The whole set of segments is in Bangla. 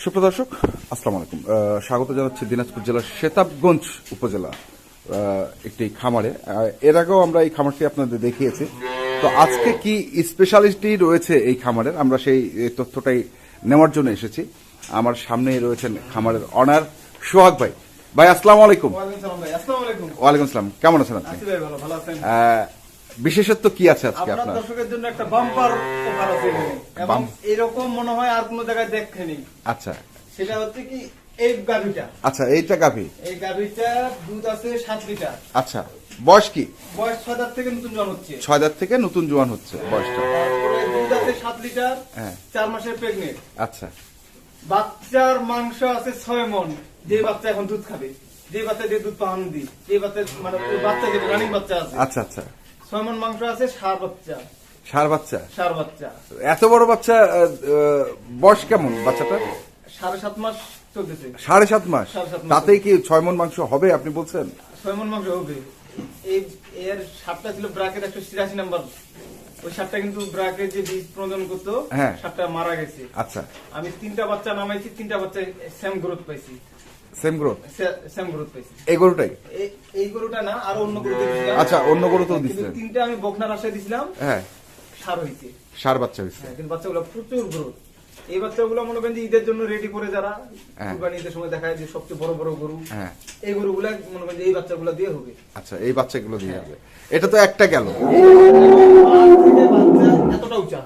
সুপ্রদর্শক আসসালামু আলাইকুম, স্বাগত জানাচ্ছি দিনাজপুর জেলার সেতাবগঞ্জ উপজেলা একটি খামারে। এর আগেও আমরা এই খামারটি আপনাদের দেখিয়েছি। তো আজকে কি স্পেশালিটি রয়েছে এই খামারের, আমরা সেই তথ্যটাই নেওয়ার জন্য এসেছি। আমার সামনেই রয়েছেন খামারের অনার সোহাগ ভাই। ভাই আসসালামু আলাইকুম। ওয়ালাইকুম আসসালাম, কেমন আছেন আপনি? বিশেষত্ব কি আছে আজকে আপনার দর্শকের জন্য? একটা বাম্পার অফার আছে এবং এরকম মনে হয় আর কোনো জায়গায় দেখেনি। আচ্ছা, সেটা হচ্ছে কি এই গাভীটা। আচ্ছা, এইটা গাভী। এই গাভীটা দুধ আছে 7 লিটার। আচ্ছা, বয়স কি? বয়স 6 দাঁত থেকে নতুন জোয়ান হচ্ছে। 6 দাঁত থেকে নতুন জোয়ান হচ্ছে বয়সটা। তারপরে দুধ আছে 7 লিটার। হ্যাঁ, 4 মাসের প্রেগনেন্ট। আচ্ছা, বাচ্চার মাংস আছে 6 মণ। যে বাচ্চা এখন দুধ খাবে, যে বাচ্চা যে দুধ পান দি, এই বাচ্চা মানে ওই বাচ্চা যে রানিং বাচ্চা আছে। আচ্ছা আচ্ছা, 6 মণ মাংস আছে। ষাঁড় বাচ্চা। ষাঁড় বাচ্চা। ষাঁড় বাচ্চা। এত বড় বাচ্চা, বয়স কেমন বাচ্চাটা? 7.5 মাস চলতেছে। 7.5 মাস। 7.5 মাস। তাতেই কি 6 মণ মাংস হবে আপনি বলছেন? 6 মণ মাংস হবে। এই এর সাতটা ছিল ব্রাকের 186 নাম্বার। ওই সাতটা কিন্তু ব্রাকের যে বীজ প্রজনন করতো, হ্যাঁ, সাতটা মারা গেছে। আচ্ছা, আমি 3টা বাচ্চা নামাইছি, 3টা বাচ্চা সেম গ্রোথ পাইছি। সেম গ্রোথ, সেম গ্রোথ পাইছি। এই গরুটাই? এই গরুটা না, আরো অন্য গরু দিয়েছিলাম। আচ্ছা, অন্য গরু তো দিচ্ছেন। 3টা আমি বকনার আশায় দিছিলাম। হ্যাঁ, ষাঁড় হইছে। ষাঁড় বাচ্চা হয়েছে। হ্যাঁ, কিন্তু বাচ্চাগুলো প্রচুর গ্রোথ। এই বাচ্চাগুলো মনে করেন যে ঈদের জন্য রেডি করে যারা হ্যাঁ, কুরবানি ঈদের সময় দেখায় যে সবচেয়ে বড় বড় গরু, হ্যাঁ, এই গরুগুলা মনে করেন যে এই বাচ্চাগুলো দিয়ে হবে। আচ্ছা, এই বাচ্চাগুলো দিয়ে যাবে। এটা তো একটা গেল। বাচ্চা এতটা উঁচা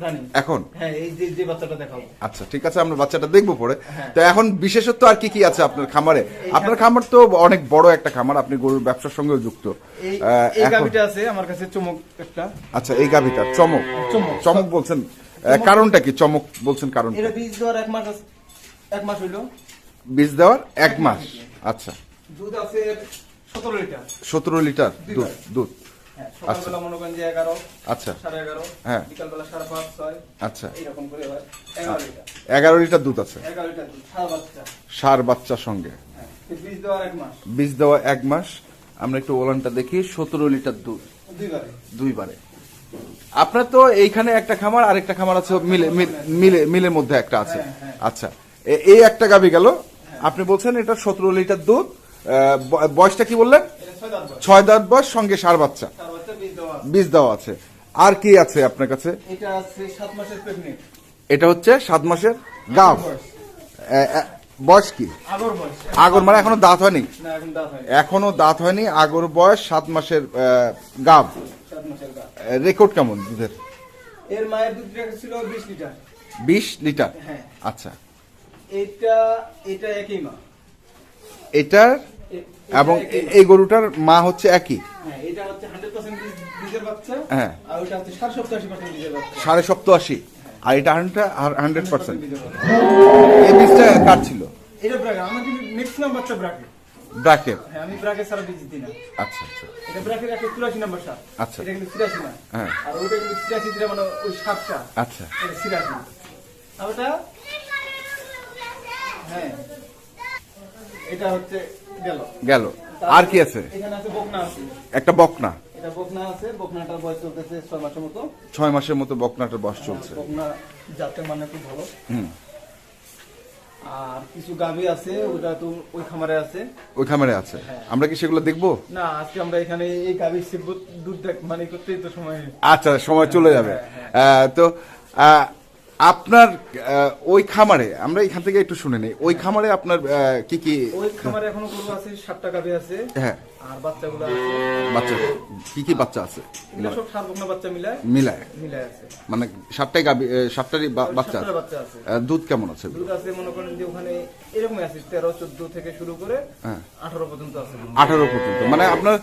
রানী এখন হ্যাঁ, এই যে বাচ্চাটা দেখাবো। আচ্ছা, ঠিক আছে, আমরা বাচ্চাটা দেখবো পরে। হ্যাঁ। তো এখন বিশেষত্ব আর কি কি আছে আপনার খামারে? আপনার খামার তো অনেক বড় একটা খামার, আপনি গরুর ব্যবসার সঙ্গেও যুক্ত। এই গাভীটা আছে আমার কাছে চমক একটা। আচ্ছা, এই গাভীটা চমক। চমক বলছেন, কারণটা কি চমক বলছেন? কারণ এটা বীজ দেওয়ার 1 মাস 1 মাস হইলো। বীজ দেওয়ার 1 মাস। আচ্ছা, দুধ আছে 17 লিটার। 17 লিটার দুধ। দুধ হ্যাঁ, সকালবেলা মনে করেন যে 11, আচ্ছা, 11:30, হ্যাঁ, বিকালবেলা 5:30, 6, আচ্ছা, এরকম করে হয়। 11 লিটার। 11 লিটার দুধ আছে। 11 লিটার দুধ, ষাঁড় বাচ্চা। ষাঁড় বাচ্চার সঙ্গে হ্যাঁ, বীজ দেওয়ার 1 মাস। বীজ দেওয়া 1 মাস। আমরা একটু ওলানটা দেখি। 17 লিটার দুধ দুইবারে। আপনার তো এইখানে একটা খামার, আরেকটা খামার আছে মিলের মধ্যে একটা আছে। আচ্ছা, এই একটা গাভী গেল। আপনি বলছেন এটা 17 লিটার দুধ। বয়সটা কি বললেন? 6 দাঁত বয়স, সঙ্গে ষাঁড় বাচ্চা, বীজ দেওয়া আছে। আর কি আছে আপনার কাছে? এটা আছে 7 মাসের প্রেগনেন্ট। এটা হচ্ছে 7 মাসের গাভ। বয়স কি? আগর মানে এখনো দাঁত হয়নি? এখনো দাঁত হয়নি, আগর বয়স 7 মাসের গাভ। রেকর্ড কেমন দুধের? এর মায়ের দুধ ছিল 20 লিটার। 20 লিটার। হ্যাঁ, আচ্ছা, এটা একই মা। এটার এবং এই গরুটার মা হচ্ছে একই। হ্যাঁ, এটা হচ্ছে 100% বীজের বাচ্চা। হ্যাঁ, আর ওটা হচ্ছে 87% বীজের বাচ্চা। 87.5, আর এটা 100%। এই বীজটা কার ছিল? এটা ব্রাকে। আমার কিন্তু ম্যাক্সিমাম বাচ্চা ব্রাকে। ব্র্যাকেট। হ্যাঁ, আমি ব্রাকে ছাড়া বীজ দিই না। আচ্ছা আচ্ছা, এটা ব্রাকের 183 নাম্বার সার। আচ্ছা, এটা কিন্তু 83 না। হ্যাঁ, আর ওটা কিন্তু 83 টা মানে ওই সারটা। আচ্ছা, এটা 83। আর ওটা হ্যাঁ, এটা হচ্ছে গেল। আর কি আছে? এখানে আছে বকনা আছে। একটা বকনা। এটা বকনা আছে। বকনাটার বয়স চলতেছে 6 মাসের মতো। 6 মাসের মতো বকনাটার বয়স চলছে। বকনা জাতের মানে খুব ভালো। হুম। আর কিছু গাভী আছে, ওটা তো ওই খামারে আছে। ওই খামারে আছে। আমরা কি সেগুলো দেখবো? না, আজকে আমরা এখানে এই গাভীর দুধ মানে করতেই তো সময়। আচ্ছা, সময় চলে যাবে। তো আপনার ওই খামারে, আমরা এখান থেকে একটু শুনে নেই, ওই খামারে আপনার কি কি? ওই খামারে এখনো গরু আছে, 7টা গাভী আছে। হ্যাঁ, আর বাচ্চাগুলো আছে। বাচ্চা কি কি বাচ্চা আছে? এগুলো সব ষাঁড় বকনা বাচ্চা মিলায় আছে। মানে 7টাই গাভী, 7টারই বাচ্চা আছে। দুধ কেমন আছে? দুধ আছে মনে করেন যে ওখানে এরকমই আছে, 13, 14 থেকে শুরু করে 18 পর্যন্ত আছে। 18 পর্যন্ত। মানে আপনার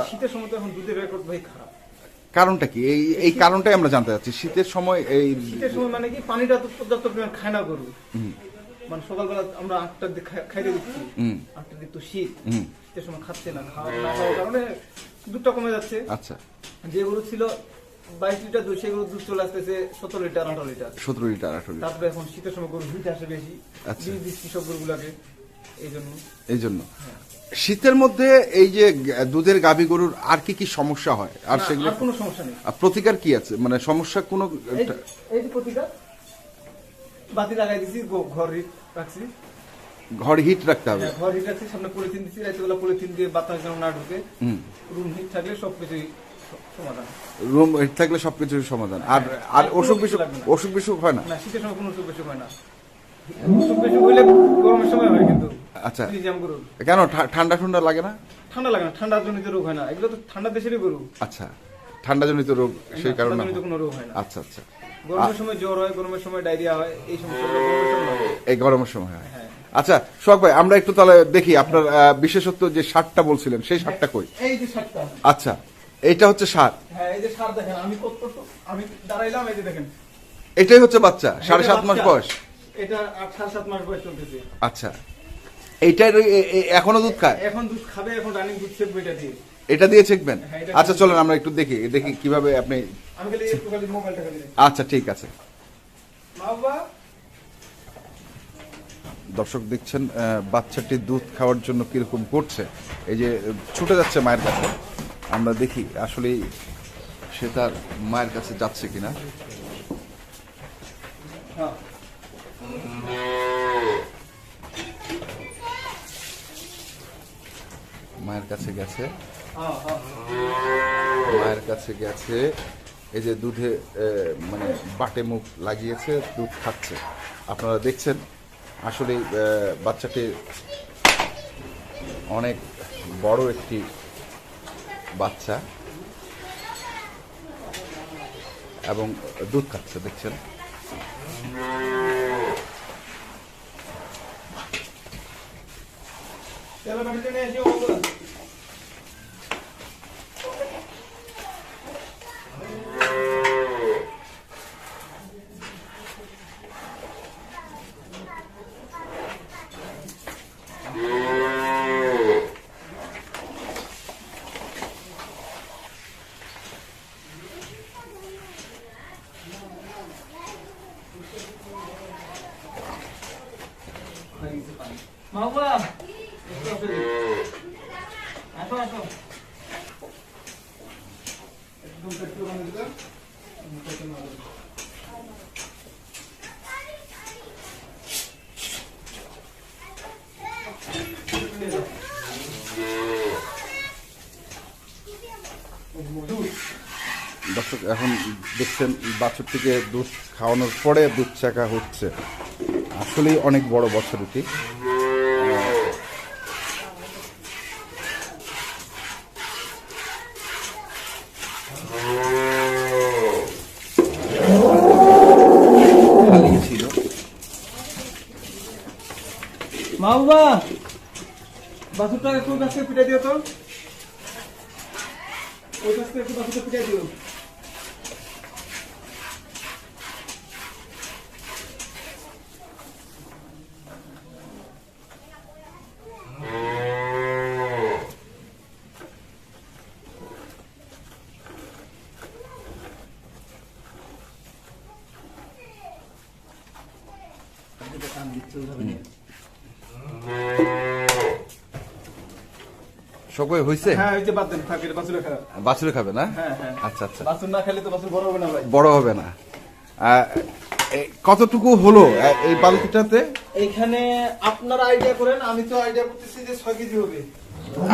শীতের সময় তো এখন দুধের রেকর্ড ভাই খারাপ। কারণটা কি? এই কারণটাই আমরা জানতে চাচ্ছি। শীতের সময় মানে কি পানিটা তো পর্যাপ্ত পরিমাণ খায় না গরু। মানে সকালবেলা আমরা 8টার দিকে খাইতে দিচ্ছি, 8টার দিক তো শীতের সময় খাচ্ছে না। খাওয়া না খাওয়ার কারণে দুধটা কমে যাচ্ছে। আচ্ছা, যে গরু ছিল 22 লিটার দুধ, সেই গরু দুধ চলে আসতেছে 17 লিটার, 18 লিটার। 17 litre, 18 litre. তারপরে এখন শীতের সময় গরু হিট আসে বেশি। আচ্ছা, দিচ্ছি সব গরুগুলাকে এই জন্য। শীতের মধ্যে এই যে দুধের গাভী গরুর আর কি কি সমস্যা হয়? আর সেগুলো কোনো সমস্যা নেই। প্রতিকার কি আছে? মানে সমস্যা কোনো এই যে প্রতিকার বাতি লাগাই দিছি, ঘর হিট রাখছি। ঘর হিট রাখতে হবে। হ্যাঁ, ঘর হিট রাখছি, সামনে পলিথিন দিছি, রাতেবেলা পলিথিন দিয়ে বাতাস যেন না ঢুকে। হুম। রুম হিট থাকলে সবকিছুই সমাধান। রুম হিট থাকলে সবকিছুর সমাধান। আর আর অসুখ বিসুখ হয় না? না, শীতের সময় কোনো অসুখ বিসুখ হয় না। অসুখ বিসুখ হইলে গরমের সময় হয় কিন্তু। আচ্ছা, ফ্রিজিয়াম গরু। কেন ঠান্ডা ঠান্ডা লাগে না? ঠান্ডা লাগে না, ঠান্ডার জনিত রোগ হয় না, এগুলো তো ঠান্ডা দেশেরই গরু। আচ্ছা, ঠান্ডাজনিত রোগ সেই কারণে। ঠান্ডাজনিত কোনো রোগ হয় না। আচ্ছা আচ্ছা, গরমের সময় জ্বর হয়, গরমের সময় ডায়রিয়া হয়, এই সমস্যাগুলো গরমের সময় হয়। এই গরমের সময় হয়। হ্যাঁ। আচ্ছা সোহাগ ভাই, আমরা একটু তাহলে দেখি আপনার বিশেষত্ব যে সারটা বলছিলেন, সেই সারটা কই? এই যে সারটা। আচ্ছা, এইটা হচ্ছে সার। হ্যাঁ, এই যে সার দেখেন, আমি দাঁড়াইলাম, এই যে দেখেন, এটাই হচ্ছে বাচ্চা, 7.5 মাস বাচ্চা। বয়স। এটা 7.5 মাস বয়স চলতেছে। আচ্ছা, এইটার এখনো দুধ খায়? এখন দুধ খাবে, এখন রানিং দুধ সেববে এটা দিয়ে। এটা দিয়ে চেকবেন? হ্যাঁ, এটা আচ্ছা চলেন আমরা একটু দেখি কিভাবে আপনি। আমি খালি মোবাইলটা খালি দেখি। আচ্ছা ঠিক আছে। বাবা, দর্শক দেখছেন বাচ্চাটি দুধ খাওয়ার জন্য কিরকম করছে, এই যে ছুটে যাচ্ছে মায়ের কাছে। আমরা দেখি আসলে সে তার মায়ের কাছে যাচ্ছে কিনা। হ্যাঁ, মায়ের কাছে গেছে, হ্যাঁ, হ্যাঁ। মায়ের কাছে গেছে, এই যে দুধে মানে বাটে মুখ লাগিয়েছে, দুধ খাচ্ছে। আপনারা দেখছেন আসলে বাচ্চাটি অনেক বড় একটি বাচ্চা এবং দুধ খাচ্ছে, দেখছেন। চলো বাড়িতে নিয়ে এসো বাবা। বাবা, আসো আসো। একদম পেট্রোল বানিয়ে দিলাম। দর্শক এখন দেখছেন বাছুরটিকে দুধ খাওয়ানোর পরে দুধ চাকা হচ্ছে। আসলেই অনেক বড় বছরটি। খালি ছিল। মা বাবা, বাছুরটা একটু কাছে পিটাই দিও তো। ওই কাছে একটু বাছুরটা পিটাই দিও। সবাই হয়েছে? হ্যাঁ, এই যে বাদ দেন, থাকে বাছুরে খারাপ। বাছুরে খাবে না? হ্যাঁ, হ্যাঁ। আচ্ছা আচ্ছা, বাছুর না খেলে তো বাছুর বড় হবে না ভাই। বড় হবে না। কতটুকু হলো এই বালতিটাতে? এইখানে আপনারা আইডিয়া করেন, আমি তো আইডিয়া করতেছি যে 6 কেজি হবে।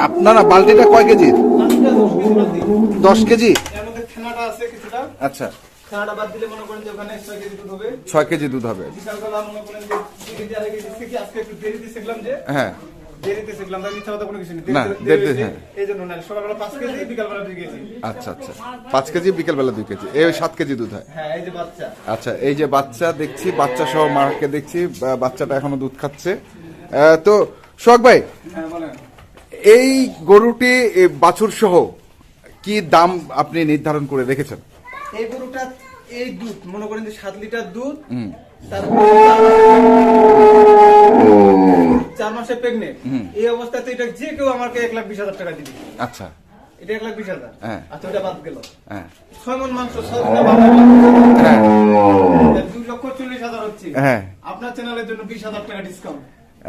আপনারা বালতিটা কয় কেজি? বাছুরটা 10 কেজি বাদ দিই। 10 কেজি? এর মধ্যে ফেনাটা আছে কিছুটা। আচ্ছা, ফেনাটা বাদ দিলে মনে করেন যে ওখানে 6 কেজি দুধ হবে। 6 কেজি দুধ হবে। বিকালবেলা মনে করেন যে 2 কেজি আড়াই কেজি থেকে আজকে একটু দেরিতে শিখলাম যে হ্যাঁ, দেরিতে শিখলাম, তাই মিথ্যা কথা কোনো কিছু নেই। না, দেরিতে, হ্যাঁ। এই জন্য না, সকালবেলা 5 কেজি, বিকালবেলা 2 কেজি। আচ্ছা আচ্ছা, 5 কেজি, বিকেলবেলা 2 কেজি, এই 7 কেজি দুধ হয়। হ্যাঁ, এই যে বাচ্চা। আচ্ছা, এই যে বাচ্চা দেখছি, বাচ্চা সহ মাকে দেখছি, বাচ্চাটা এখনো দুধ খাচ্ছে। তো সোহাগ ভাই, হ্যাঁ বলেন। এই গরুটি বাছুর সহ কি দাম আপনি নির্ধারণ করে রেখেছেন? এই গরুটা, এই দুধ মনে করেন যে 7 লিটার দুধ, হুম, তারপর 4 মাসে প্রেগনেন্ট। এই অবস্থাতে এটা যে কেউ আমাকে 1,20,000 টাকা দিবে। আচ্ছা, এটা 1,20,000। হ্যাঁ। আচ্ছা, ওটা বাদ গেল। হ্যাঁ 6 মণ মাংস, 6 দিনে বাদ গেল। হ্যাঁ 2,40,000 হচ্ছে। হ্যাঁ। আপনার চ্যানেলের জন্য 20,000 টাকা ডিসকাউন্ট।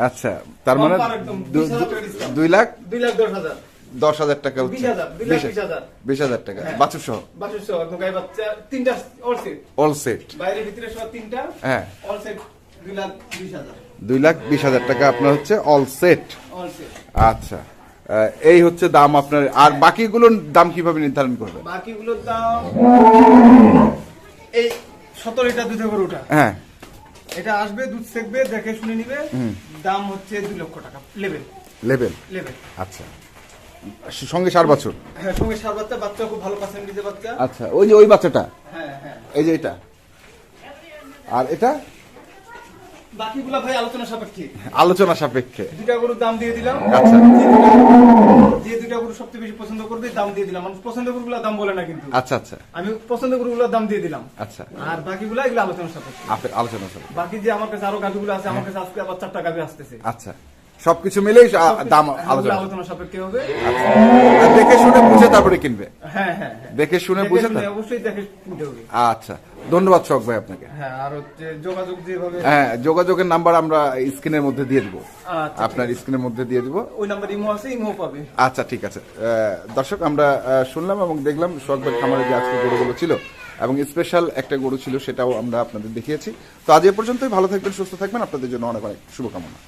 আচ্ছা, তার মানে বাম্পার একদম, 20,000 টাকা discount। 2,10,000 2,10,000 টাকা হচ্ছে। 20,000, 2,20,000 20,000 টাকা হ্যাঁ। বাছুর সহ, বাছুর সহ একদম গাই বাচ্চা, 3টা অল সেট, অল সেট। বাইরে ভিতরে সহ 3টা হ্যাঁ। অল সেট 2,20,000 2,20,000 টাকা আপনার হচ্ছে অল সেট। All set. আচ্ছা, এই হচ্ছে দাম আপনার। আর বাকিগুলোর দাম কিভাবে নির্ধারণ করবেন? বাকিগুলোর দাম এই 17 লিটার দুধের গরুটা, হ্যাঁ, এটা আসবে, দুধ সেকবে, দেখে শুনে নিবে, দাম হচ্ছে 2 লক্ষ টাকা লেভেল। লেভেল। লেভেল। আচ্ছা, সঙ্গে 4 বছর। হ্যাঁ, সঙ্গে 7 বাচ্চা, বাচ্চা খুব ভালো পার্সেন্টেজের বাচ্চা। আচ্ছা, ওই যে ওই বাচ্চাটা, হ্যাঁ হ্যাঁ। এই যে এটা, আর এটা বাকিগুলা ভাই আলোচনা সাপেক্ষে। আলোচনা সাপেক্ষে। দুটা গরুর দাম দিয়ে দিলাম। আচ্ছা, যে দুটা গরু সবচেয়ে বেশি পছন্দ করবে দাম দিয়ে দিলাম। মানুষ পছন্দ গরুগুলা দাম বলে না কিন্তু। আচ্ছা আচ্ছা আমি পছন্দ গরুগুলার দাম দিয়ে দিলাম। আচ্ছা, আর বাকিগুলা এগুলো আলোচনা সাপেক্ষে। আলোচনা সাপেক্ষে। বাকি যে আমার কাছে আরো গাভিগুলো আছে, আমার কাছে আজকে আবার 4টা গাভি আসতেছে। আচ্ছা, সবকিছু মিলেই দাম আলোচনা আলোচনা। সাপেক্ষে হবে। আচ্ছা, আর দেখে শুনে বুঝে তারপরে কিনবে। হ্যাঁ হ্যাঁ হ্যাঁ। দেখে শুনে দেখে বুঝে শুনে অবশ্যই দেখে কিনতে হবে। আচ্ছা, ধন্যবাদ শখ ভাই আপনাকে। হ্যাঁ, আর হচ্ছে যোগাযোগ যেভাবে, হ্যাঁ, যোগাযোগের নাম্বার আমরা স্ক্রিনের মধ্যে দিয়ে দিব, আচ্ছা, আপনার স্ক্রিনের মধ্যে দিয়ে দিব। ওই নাম্বার ইমো আছে, ইমো পাবে। আচ্ছা, ঠিক আছে। দর্শক, আমরা শুনলাম এবং দেখলাম শখ ভাই খামারে যে আজকে গরুগুলো ছিল এবং স্পেশাল একটা গরু ছিল, সেটাও আমরা আপনাদের দেখিয়েছি। তো আজ এ পর্যন্তই। ভালো থাকবেন, সুস্থ থাকবেন, আপনাদের জন্য অনেক অনেক শুভকামনা।